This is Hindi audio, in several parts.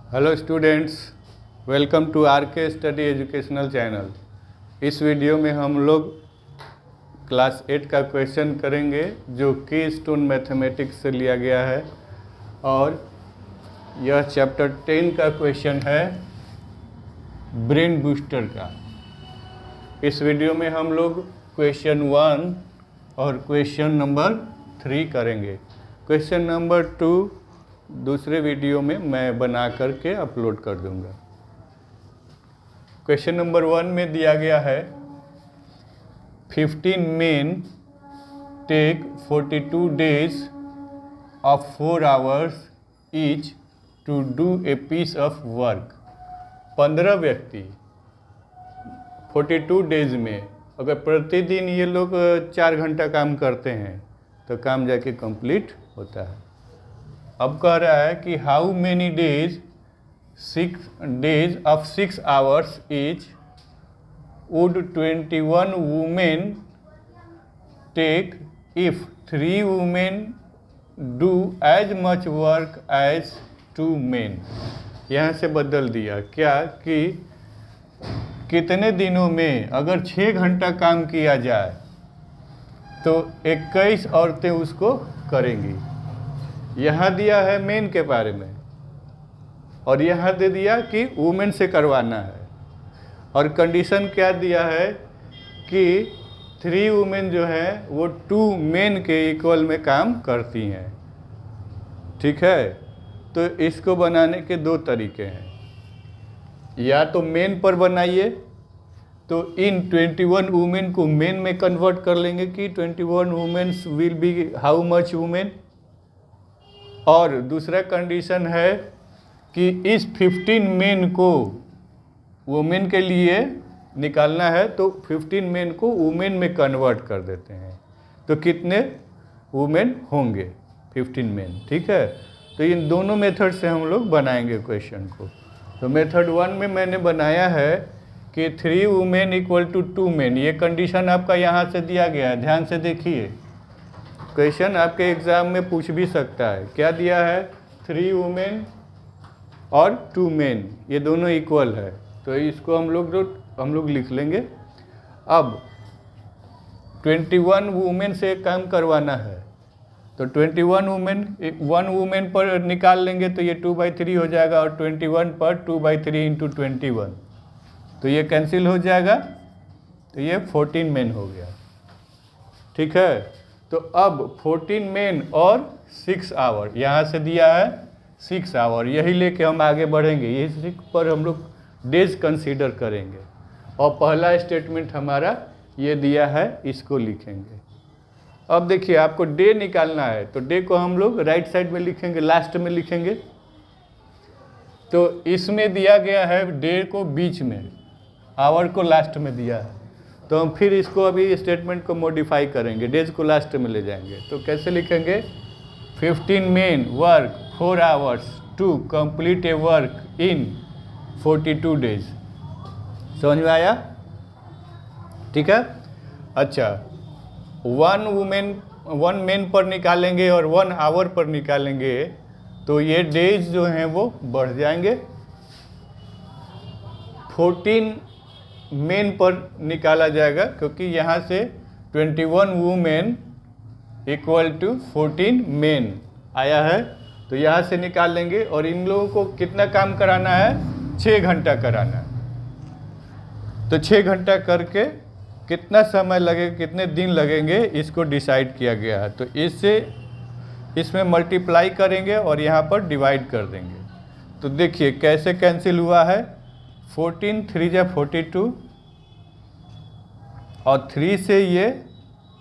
Hello students, welcome to R K study educational channel. इस वीडियो में हम लोग क्लास 8 का क्वेश्चन करेंगे जो कीस्टोन मैथमेटिक्स से लिया गया है और यह चैप्टर 10 का क्वेश्चन है ब्रेन बूस्टर का। इस वीडियो में हम लोग क्वेश्चन 1 और क्वेश्चन नंबर 3 करेंगे। क्वेश्चन नंबर 2 दूसरे वीडियो में मैं बना करके अपलोड कर दूंगा। क्वेश्चन नंबर 1 में दिया गया है 15 men take 42 days of 4 hours each to do a piece of work। 15 व्यक्ति 42 डेज में अगर प्रतिदिन ये लोग 4 घंटा काम करते हैं तो काम जाके कंप्लीट होता है। अब कह रहा है कि how many days 6 days of 6 hours each would 21 women take if 3 women do as much work as 2 men। यहाँ से बदल दिया क्या कि कितने दिनों में अगर 6 घंटा काम किया जाए तो 21 औरतें उसको करेंगी। यहाँ दिया है मेन के बारे में और यहाँ दे दिया कि वुमेन से करवाना है और कंडीशन क्या दिया है कि 3 वुमेन जो है वो 2 मेन के इक्वल में काम करती हैं। ठीक है, तो इसको बनाने के 2 तरीके हैं। या तो मेन पर बनाइए तो इन 21 वुमेन को मेन में कन्वर्ट कर लेंगे कि 21 womens will be how much women. और दूसरा कंडीशन है कि इस 15 मेन को वुमेन के लिए निकालना है तो 15 मेन को वुमेन में कन्वर्ट कर देते हैं तो कितने वुमेन होंगे 15 मेन। ठीक है, तो इन दोनों मेथड से हम लोग बनाएंगे क्वेश्चन को। तो मेथड 1 में मैंने बनाया है कि 3 वुमेन इक्वल टू 2 मेन। ये कंडीशन आपका यहाँ से दिया गया है, ध्यान से देखिए। क्वेश्चन आपके एग्ज़ाम में पूछ भी सकता है। क्या दिया है? 3 वुमेन और 2 मेन, ये दोनों इक्वल है तो इसको हम लोग लिख लेंगे। अब 21 वुमेन से काम करवाना है तो 21 वुमेन 1 वुमेन पर निकाल लेंगे तो ये 2/3 हो जाएगा और 21 पर 2/3 इंटू 21 तो ये कैंसिल हो जाएगा तो ये 14 मेन हो गया। ठीक है, तो अब 14 मेन और 6 आवर यहाँ से दिया है 6 आवर, यही लेके हम आगे बढ़ेंगे। इसी पर हम लोग डेज कंसीडर करेंगे और पहला स्टेटमेंट हमारा ये दिया है, इसको लिखेंगे। अब देखिए आपको डे निकालना है तो डे को हम लोग राइट साइड में लिखेंगे, लास्ट में लिखेंगे। तो इसमें दिया गया है डे को बीच में, आवर को लास्ट में दिया है तो हम फिर इसको अभी स्टेटमेंट को मॉडिफाई करेंगे, डेज को लास्ट में ले जाएंगे। तो कैसे लिखेंगे? 15 men work 4 hours to complete a work in 42 days. समझ में आया? ठीक है। अच्छा, 1 मेन पर निकालेंगे और 1 आवर पर निकालेंगे तो ये डेज जो हैं वो बढ़ जाएंगे। 14 मेन पर निकाला जाएगा क्योंकि यहाँ से 21 वुमेन इक्वल टू 14 मेन आया है तो यहाँ से निकाल लेंगे। और इन लोगों को कितना काम कराना है? 6 घंटा कराना है। तो 6 घंटा करके कितना समय लगेगा, कितने दिन लगेंगे, इसको डिसाइड किया गया है। तो इसमें मल्टीप्लाई करेंगे और यहाँ पर डिवाइड कर देंगे। तो देखिए कैसे कैंसिल हुआ है। 14 3 जा 42 और 3 से ये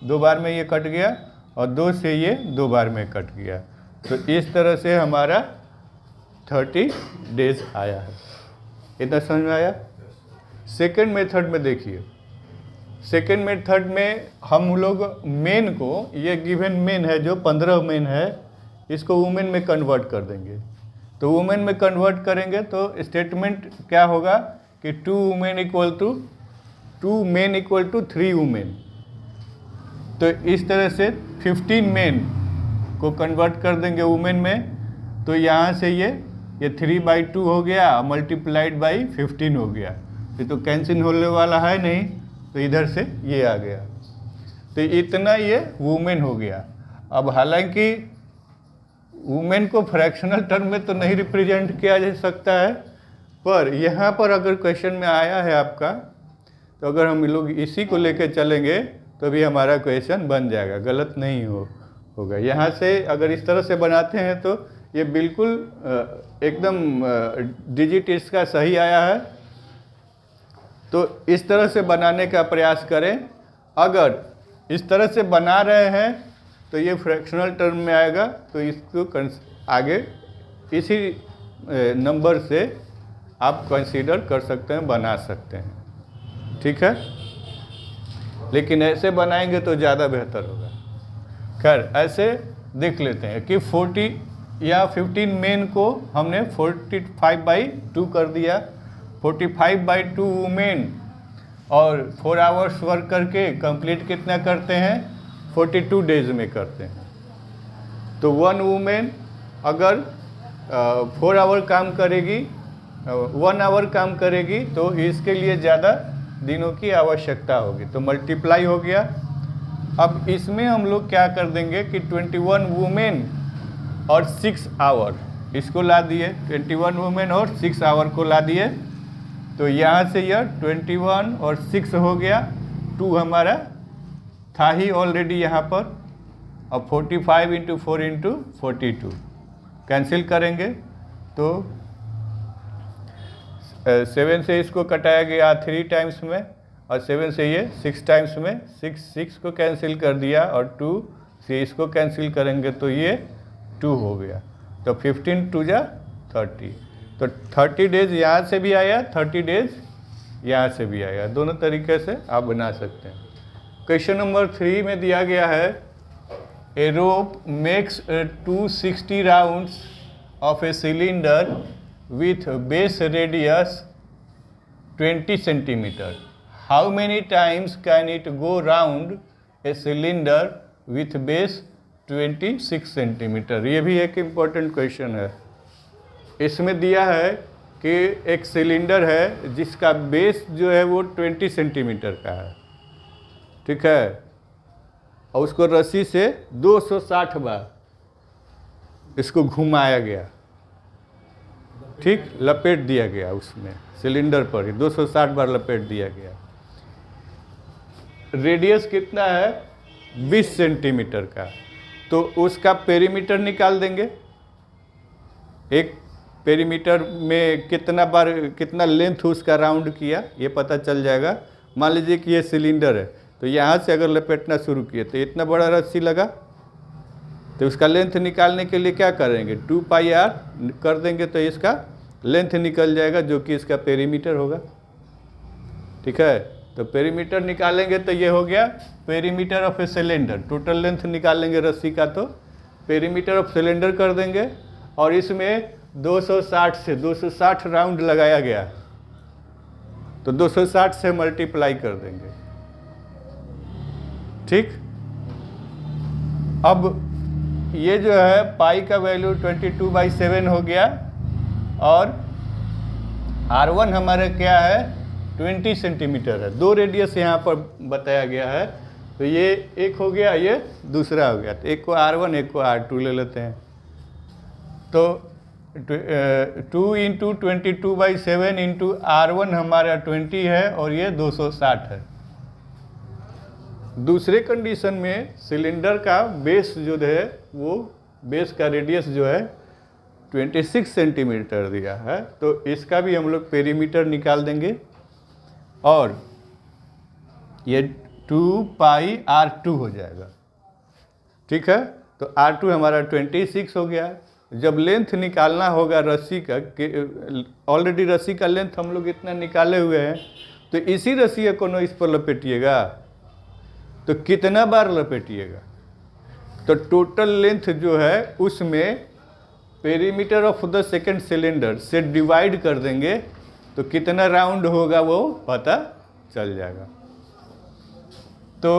2 बार में ये कट गया और 2 से ये 2 बार में कट गया। तो इस तरह से हमारा 30 डेज आया है। इतना समझ में आया? सेकेंड मेथड में देखिए, सेकेंड मेथड में हम लोग मेन को, ये गिवन मेन है जो 15 मेन है, इसको वुमेन में कन्वर्ट कर देंगे। तो वुमेन में कन्वर्ट करेंगे तो स्टेटमेंट क्या होगा कि 2 मेन इक्वल टू 3 वुमेन। तो इस तरह से 15 मेन को कन्वर्ट कर देंगे वुमेन में तो यहाँ से ये ये 3/2 हो गया मल्टीप्लाइड बाई 15 हो गया। ये तो कैंसिल होने वाला है नहीं, तो इधर से ये आ गया। तो इतना ये वुमेन हो गया। अब हालांकि वुमेन को फ्रैक्शनल टर्म में तो नहीं रिप्रेजेंट किया जा सकता है, पर यहाँ पर अगर क्वेश्चन में आया है आपका, तो अगर हम लोग इसी को लेकर चलेंगे तो भी हमारा क्वेश्चन बन जाएगा, गलत नहीं होगा। यहाँ से अगर इस तरह से बनाते हैं तो ये बिल्कुल एकदम डिजिट इसका सही आया है। तो इस तरह से बनाने का प्रयास करें। अगर इस तरह से बना रहे हैं तो ये फ्रैक्शनल टर्म में आएगा, तो इसको आगे इसी नंबर से आप कंसीडर कर सकते हैं, बना सकते हैं, ठीक है। लेकिन ऐसे बनाएंगे तो ज़्यादा बेहतर होगा। खैर ऐसे देख लेते हैं कि 40 या 15 मेन को हमने 45/2 कर दिया। 45/2 वुमेन और 4 आवर्स वर्क करके कंप्लीट कितना करते हैं, 42 डेज में करते हैं। तो 1 वुमेन अगर 4 आवर काम करेगी, 1 आवर काम करेगी, तो इसके लिए ज़्यादा दिनों की आवश्यकता होगी, तो मल्टीप्लाई हो गया। अब इसमें हम लोग क्या कर देंगे कि 21 वुमेन और 6 आवर इसको ला दिए, 21 वुमेन और 6 आवर को ला दिए, तो यहाँ से यह 21 और 6 हो गया, 2 हमारा था ही ऑलरेडी यहाँ पर। अब 45 × 4 × 42 कैंसिल करेंगे तो 7 से इसको कटाया गया 3 टाइम्स में, और 7 से ये 6 टाइम्स में, 6 को कैंसिल कर दिया, और 2 से इसको कैंसिल करेंगे तो ये 2 हो गया। तो 15 × 2 = 30, तो 30 डेज यहाँ से भी आया, 30 डेज यहाँ से भी आया। दोनों तरीके से आप बना सकते हैं। क्वेश्चन नंबर 3 में दिया गया है, a rope makes 260 rounds of a cylinder with base radius 20 centimeter. How many times can it go round a cylinder with base 26 centimeter? ये भी एक इम्पोर्टेंट क्वेश्चन है। इसमें दिया है कि एक सिलेंडर है जिसका बेस जो है वो 20 सेंटीमीटर का है, ठीक है, और उसको रस्सी से 260 बार इसको घुमाया गया, ठीक, लपेट दिया गया, उसमें सिलेंडर पर ही 260 बार लपेट दिया गया। रेडियस कितना है, 20 सेंटीमीटर का, तो उसका पेरीमीटर निकाल देंगे। एक पेरीमीटर में कितना बार कितना लेंथ उसका राउंड किया ये पता चल जाएगा। मान लीजिए कि ये सिलेंडर है, तो यहाँ से अगर लपेटना शुरू किए तो इतना बड़ा रस्सी लगा, तो उसका लेंथ निकालने के लिए क्या करेंगे, 2πr कर देंगे, तो इसका लेंथ निकल जाएगा जो कि इसका पेरीमीटर होगा, ठीक है। तो पेरीमीटर निकालेंगे तो ये हो गया perimeter of a cylinder. Total length निकालेंगे रस्सी का तो पेरीमीटर ऑफ सिलेंडर कर देंगे, और इसमें 260 से 260 राउंड लगाया गया, तो 260 से मल्टीप्लाई कर देंगे, ठीक। अब ये जो है पाई का वैल्यू 22/7 हो गया, और R1 हमारा क्या है, 20 सेंटीमीटर है। 2 रेडियस यहाँ पर बताया गया है, तो ये एक हो गया, ये दूसरा हो गया, तो एक को R1 एक को R2 ले लेते हैं। तो 2 × 22/7 × R1 हमारा 20 है, और ये 260 है। दूसरे कंडीशन में सिलेंडर का बेस जो है वो बेस का रेडियस जो है 26 सेंटीमीटर दिया है, तो इसका भी हम लोग पेरीमीटर निकाल देंगे, और ये 2πr2 हो जाएगा, ठीक है। तो R2 हमारा 26 हो गया। जब लेंथ निकालना होगा रस्सी का, ऑलरेडी रस्सी का लेंथ हम लोग इतना निकाले हुए हैं, तो इसी रस्सी को इस पर लपेटिएगा, तो कितना बार लपेटिएगा, तो टोटल लेंथ जो है उसमें perimeter of the second cylinder से डिवाइड कर देंगे, तो कितना राउंड होगा वो पता चल जाएगा। तो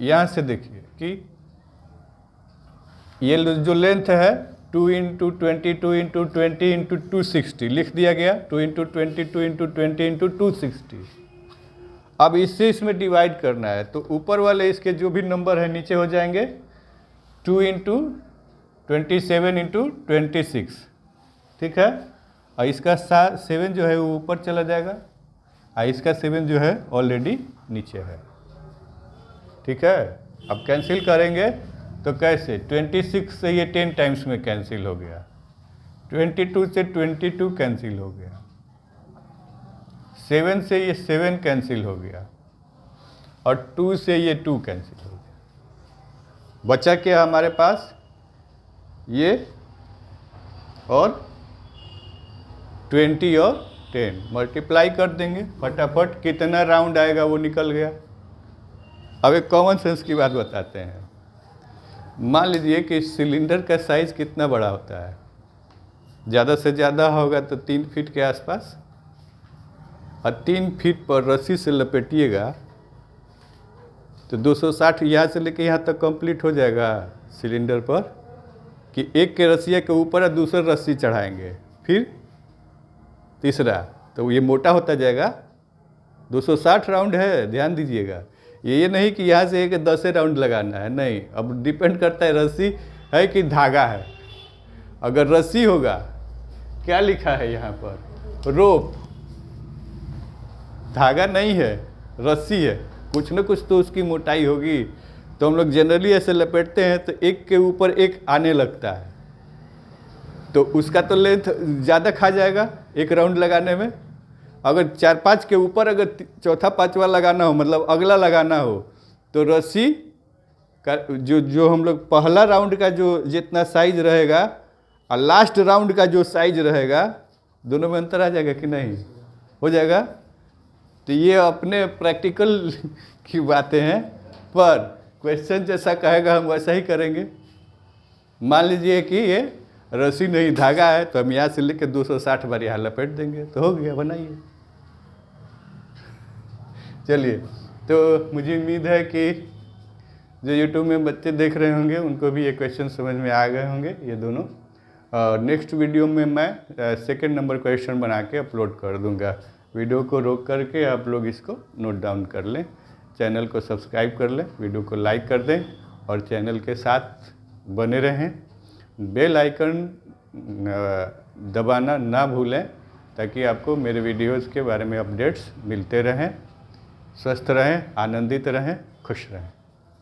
यहाँ से देखिए कि ये जो लेंथ है 2 इंटू 22 इंटू 20 इंटू 260 लिख दिया गया। 2 इंटू 22 इंटू 20 इंटू 260। अब इससे इसमें डिवाइड करना है, तो ऊपर वाले इसके जो भी नंबर है नीचे हो जाएंगे 2 इंटू 27 इंटू 26, ठीक है। और इसका 7 जो है वो ऊपर चला जाएगा, और इसका 7 जो है ऑलरेडी नीचे है, ठीक है। अब कैंसिल करेंगे तो कैसे, 26 से ये 10 टाइम्स में कैंसिल हो गया, 22 से 22 कैंसिल हो गया, 7 से ये 7 कैंसिल हो गया, और 2 से ये 2 कैंसिल हो गया। बचा क्या हमारे पास, ये और 20 और 10 मल्टीप्लाई कर देंगे फटाफट, कितना राउंड आएगा वो निकल गया। अब एक कॉमन सेंस की बात बताते हैं। मान लीजिए कि सिलेंडर का साइज कितना बड़ा होता है, ज़्यादा से ज़्यादा होगा तो 3 फीट के आसपास, और 3 फीट पर रस्सी से लपेटिएगा तो 260 यहाँ से लेके यहाँ तक कंप्लीट हो जाएगा सिलेंडर पर, कि एक के रस्सिया के ऊपर और दूसरा रस्सी चढ़ाएंगे, फिर तीसरा, तो ये मोटा होता जाएगा। 260 राउंड है, ध्यान दीजिएगा। ये नहीं कि यहाँ से एक 10 राउंड लगाना है, नहीं। अब डिपेंड करता है रस्सी है कि धागा है। अगर रस्सी होगा, क्या लिखा है यहाँ पर, रोप, धागा नहीं है, रस्सी है, कुछ न कुछ तो उसकी मोटाई होगी। तो हम लोग जनरली ऐसे लपेटते हैं तो एक के ऊपर एक आने लगता है, तो उसका तो लेंथ ज़्यादा खा जाएगा एक राउंड लगाने में। अगर 4-5 के ऊपर अगर चौथा पांचवा लगाना हो, मतलब अगला लगाना हो, तो रस्सी का जो हम लोग पहला राउंड का जो जितना साइज रहेगा और लास्ट राउंड का जो साइज रहेगा, दोनों में अंतर आ जाएगा कि नहीं, हो जाएगा। तो ये अपने प्रैक्टिकल की बातें हैं, पर क्वेश्चन जैसा कहेगा हम वैसा ही करेंगे। मान लीजिए कि ये रस्सी नहीं धागा है, तो हम यहाँ से लेकर 260 बार यहाँ लपेट देंगे, तो हो गया, बनाइए। चलिए, तो मुझे उम्मीद है कि जो यूट्यूब में बच्चे देख रहे होंगे उनको भी ये क्वेश्चन समझ में आ गए होंगे, ये दोनों। नेक्स्ट वीडियो में मैं सेकंड नंबर क्वेश्चन बना के अपलोड कर दूंगा। वीडियो को रोक करके आप लोग इसको नोट डाउन कर लें, चैनल को सब्सक्राइब कर लें, वीडियो को लाइक कर दें, और चैनल के साथ बने रहें। बेल आइकन दबाना ना भूलें, ताकि आपको मेरे वीडियोज़ के बारे में अपडेट्स मिलते रहें। स्वस्थ रहें, आनंदित रहें, खुश रहें।